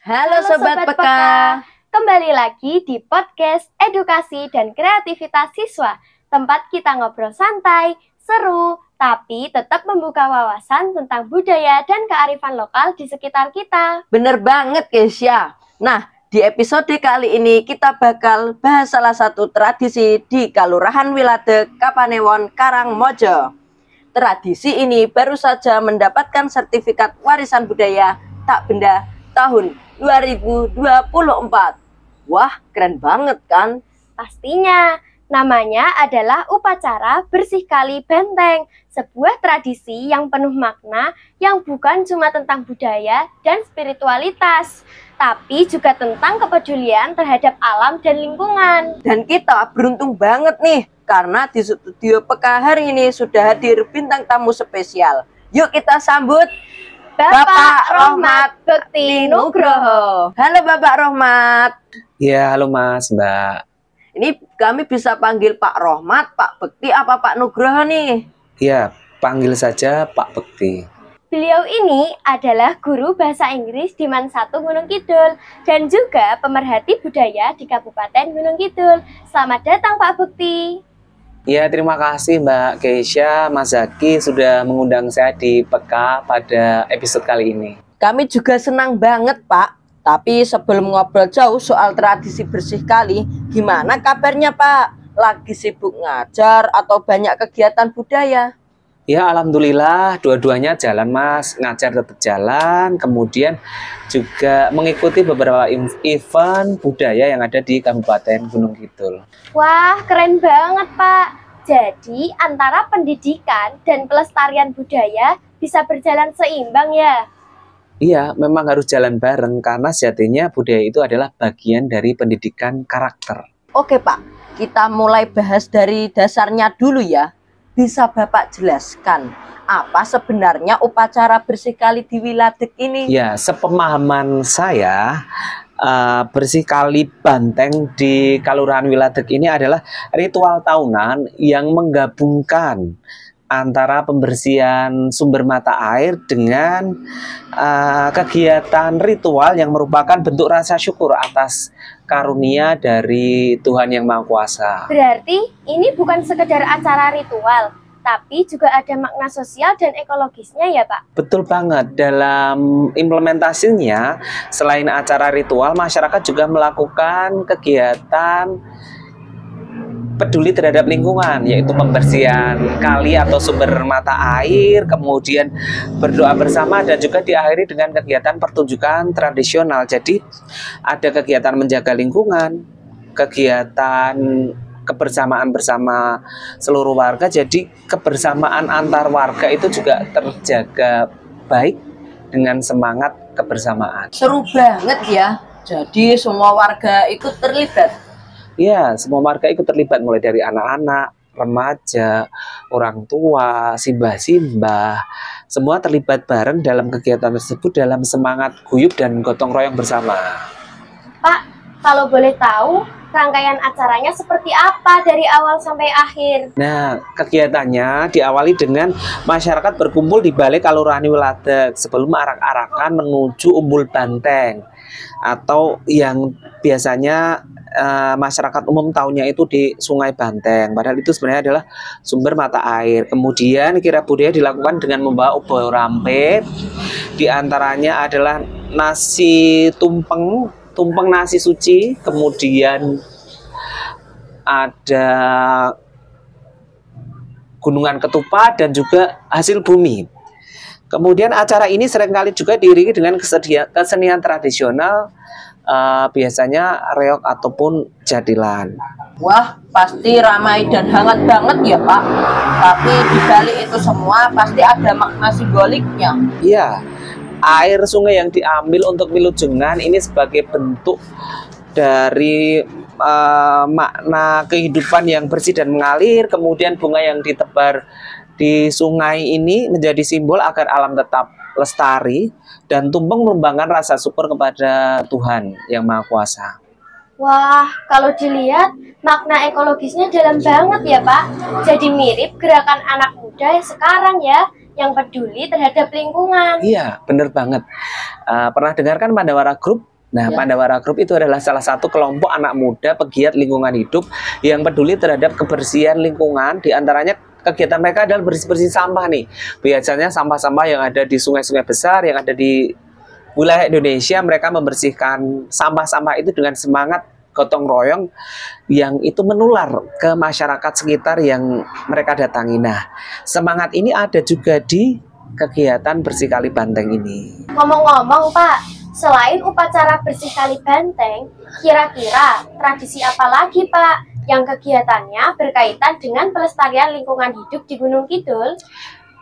Halo Sobat Peka. Kembali lagi di podcast Edukasi dan Kreativitas Siswa, tempat kita ngobrol santai, seru, tapi tetap membuka wawasan tentang budaya dan kearifan lokal di sekitar kita. Bener banget Kesia. Nah, di episode kali ini kita bakal bahas salah satu tradisi di Kalurahan Wiladeg, Kapanewon, Karangmojo. Tradisi ini baru saja mendapatkan sertifikat warisan budaya tak benda tahun 2024. Wah, keren banget kan? Pastinya, namanya adalah upacara bersih kali benteng, sebuah tradisi yang penuh makna yang bukan cuma tentang budaya dan spiritualitas, tapi juga tentang kepedulian terhadap alam dan lingkungan. Dan kita beruntung banget nih, karena di studio Peka hari ini sudah hadir bintang tamu spesial. Yuk kita sambut Bapak Rohmat Bekti Nugroho. Halo Bapak Rohmat. Ya, halo Mas, Mbak. Ini kami bisa panggil Pak Rohmat, Pak Bekti, apa Pak Nugroho nih? Ya, panggil saja Pak Bekti. Beliau ini adalah guru bahasa Inggris di MAN 1 Gunung Kidul dan juga pemerhati budaya di Kabupaten Gunung Kidul. Selamat datang Pak Bekti. Ya, terima kasih Mbak Keisha, Mas Zaki sudah mengundang saya di Peka pada episode kali ini. Kami juga senang banget Pak. Tapi sebelum ngobrol jauh soal tradisi bersih kali, gimana kabarnya Pak? Lagi sibuk ngajar atau banyak kegiatan budaya? Ya, alhamdulillah dua-duanya jalan Mas, ngajar tetap jalan, kemudian juga mengikuti beberapa event budaya yang ada di Kabupaten Gunung Kidul. Wah, keren banget Pak. Jadi antara pendidikan dan pelestarian budaya bisa berjalan seimbang ya? Iya, memang harus jalan bareng karena sejatinya budaya itu adalah bagian dari pendidikan karakter. Oke Pak, kita mulai bahas dari dasarnya dulu ya. Bisa Bapak jelaskan apa sebenarnya upacara bersih kali di Wiladeg ini? Ya, sepemahaman saya, bersih kali banteng di Kalurahan Wiladeg ini adalah ritual tahunan yang menggabungkan antara pembersihan sumber mata air dengan kegiatan ritual yang merupakan bentuk rasa syukur atas karunia dari Tuhan Yang Maha Kuasa. Berarti ini bukan sekedar acara ritual, tapi juga ada makna sosial dan ekologisnya ya Pak? Betul banget, dalam implementasinya selain acara ritual, masyarakat juga melakukan kegiatan peduli terhadap lingkungan, yaitu pembersihan kali atau sumber mata air, kemudian berdoa bersama dan juga diakhiri dengan kegiatan pertunjukan tradisional. Jadi ada kegiatan menjaga lingkungan, kegiatan kebersamaan bersama seluruh warga, jadi kebersamaan antar warga itu juga terjaga baik dengan semangat kebersamaan. Seru banget ya, jadi semua warga ikut terlibat. Ya, semua warga ikut terlibat mulai dari anak-anak, remaja, orang tua, simbah-simbah, semua terlibat bareng dalam kegiatan tersebut dalam semangat guyup dan gotong royong bersama. Pak, kalau boleh tahu, rangkaian acaranya seperti apa dari awal sampai akhir? Nah, kegiatannya diawali dengan masyarakat berkumpul di Balai Kalurahan Wiladeg sebelum arak-arakan menuju Umbul Banteng, atau yang biasanya masyarakat umum tahunya itu di Sungai Banteng, padahal itu sebenarnya adalah sumber mata air. Kemudian kira budaya dilakukan dengan membawa obor rampe, diantaranya adalah nasi tumpeng nasi suci, kemudian ada gunungan ketupat dan juga hasil bumi. Kemudian acara ini seringkali juga diiringi dengan kesenian tradisional, biasanya reog ataupun jadilan. Wah, pasti ramai dan hangat banget ya Pak. Tapi di balik itu semua pasti ada makna simboliknya. Iya, air sungai yang diambil untuk wilujengan ini sebagai bentuk dari makna kehidupan yang bersih dan mengalir. Kemudian bunga yang ditebar di sungai ini menjadi simbol agar alam tetap lestari, dan tumpeng melambangkan rasa syukur kepada Tuhan Yang Maha Kuasa. Wah, kalau dilihat makna ekologisnya dalam banget ya Pak. Jadi mirip gerakan anak muda sekarang ya, yang peduli terhadap lingkungan. Iya, bener banget. Pernah dengarkan Pandawara Group? Nah, Ya. Pandawara Group itu adalah salah satu kelompok anak muda pegiat lingkungan hidup yang peduli terhadap kebersihan lingkungan. Di antaranya kegiatan mereka adalah bersih-bersih sampah nih. Biasanya sampah-sampah yang ada di sungai-sungai besar yang ada di wilayah Indonesia, mereka membersihkan sampah-sampah itu dengan semangat gotong royong yang itu menular ke masyarakat sekitar yang mereka datangi. Nah, semangat ini ada juga di kegiatan Bersih Kali Banteng ini. Ngomong-ngomong Pak, selain upacara bersih kali banteng, kira-kira tradisi apa lagi Pak yang kegiatannya berkaitan dengan pelestarian lingkungan hidup di Gunung Kidul?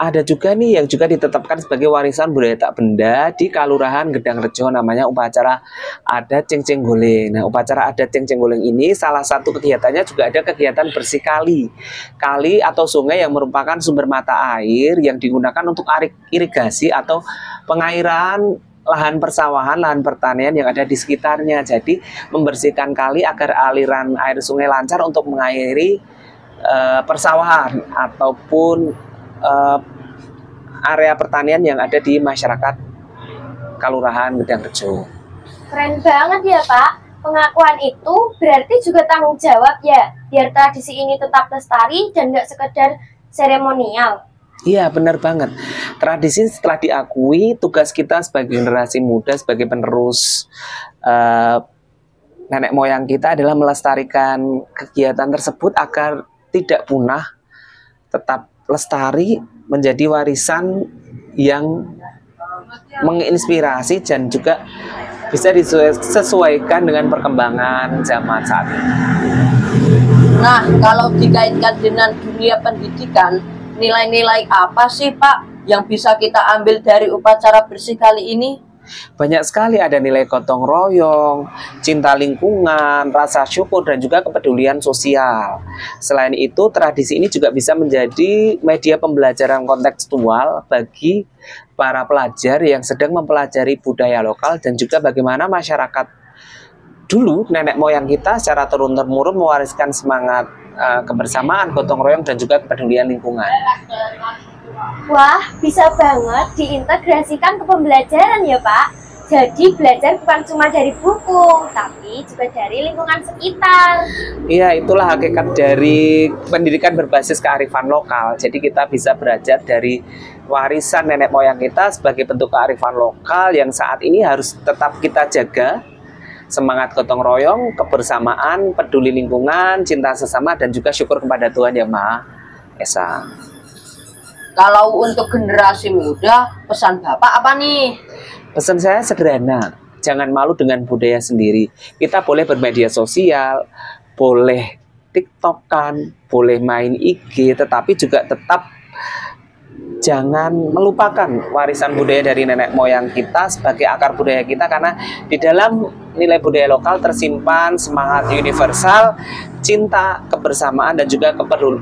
Ada juga nih yang juga ditetapkan sebagai warisan budaya tak benda di Kalurahan Gedang Rejo, namanya upacara adat Cengceng Goleng. Nah, upacara adat Cengceng Goleng ini salah satu kegiatannya juga ada kegiatan bersih kali. Kali atau sungai yang merupakan sumber mata air yang digunakan untuk irigasi atau pengairan lahan persawahan, lahan pertanian yang ada di sekitarnya. Jadi membersihkan kali agar aliran air sungai lancar untuk mengairi persawahan ataupun area pertanian yang ada di masyarakat Kalurahan Gedang Rejo. Keren banget ya Pak. Pengakuan itu berarti juga tanggung jawab ya, biar tradisi ini tetap lestari dan nggak sekedar seremonial. Iya, benar banget. Tradisi setelah diakui, tugas kita sebagai generasi muda, sebagai penerus nenek moyang kita adalah melestarikan kegiatan tersebut agar tidak punah, tetap lestari, menjadi warisan yang menginspirasi dan juga bisa disesuaikan dengan perkembangan zaman saat ini. Nah, kalau dikaitkan dengan dunia pendidikan, nilai-nilai apa sih Pak yang bisa kita ambil dari upacara bersih kali ini? Banyak sekali, ada nilai gotong royong, cinta lingkungan, rasa syukur, dan juga kepedulian sosial. Selain itu, tradisi ini juga bisa menjadi media pembelajaran kontekstual bagi para pelajar yang sedang mempelajari budaya lokal dan juga bagaimana masyarakat dulu, nenek moyang kita secara turun-temurun mewariskan semangat kebersamaan, gotong royong, dan juga kepedulian lingkungan. Wah, bisa banget diintegrasikan ke pembelajaran ya Pak. Jadi belajar bukan cuma dari buku, tapi juga dari lingkungan sekitar. Iya, itulah hakikat dari pendidikan berbasis kearifan lokal. Jadi kita bisa belajar dari warisan nenek moyang kita sebagai bentuk kearifan lokal yang saat ini harus tetap kita jaga. Semangat gotong royong, kebersamaan, peduli lingkungan, cinta sesama, dan juga syukur kepada Tuhan Yang Maha Esa. Kalau untuk generasi muda, pesan Bapak apa nih? Pesan saya sederhana, jangan malu dengan budaya sendiri. Kita boleh bermedia sosial, boleh TikTokan, boleh main IG, tetapi juga tetap jangan melupakan warisan budaya dari nenek moyang kita sebagai akar budaya kita, karena di dalam nilai budaya lokal tersimpan semangat universal, cinta, kebersamaan, dan juga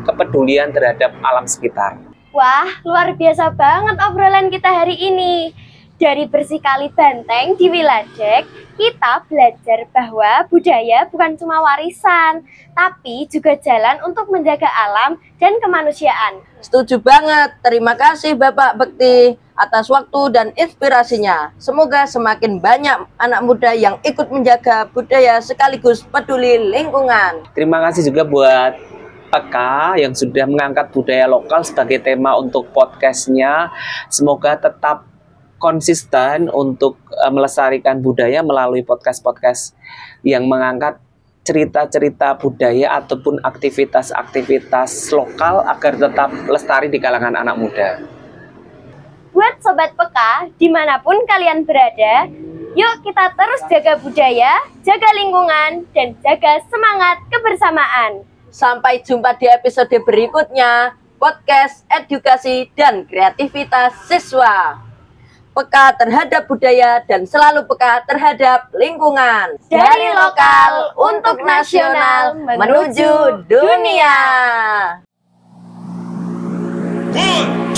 kepedulian terhadap alam sekitar. Wah, luar biasa banget obrolan kita hari ini. Dari Bersih Kali Banteng di Wiladek, kita belajar bahwa budaya bukan cuma warisan, tapi juga jalan untuk menjaga alam dan kemanusiaan. Setuju banget. Terima kasih Bapak Bekti atas waktu dan inspirasinya. Semoga semakin banyak anak muda yang ikut menjaga budaya sekaligus peduli lingkungan. Terima kasih juga buat Peka yang sudah mengangkat budaya lokal sebagai tema untuk podcastnya. Semoga tetap konsisten untuk melestarikan budaya melalui podcast-podcast yang mengangkat cerita-cerita budaya ataupun aktivitas-aktivitas lokal agar tetap lestari di kalangan anak muda. Buat Sobat Peka, dimanapun kalian berada, yuk kita terus jaga budaya, jaga lingkungan, dan jaga semangat kebersamaan. Sampai jumpa di episode berikutnya, podcast edukasi dan kreativitas siswa. Peka terhadap budaya dan selalu peka terhadap lingkungan. Dari lokal untuk nasional menuju dunia. 1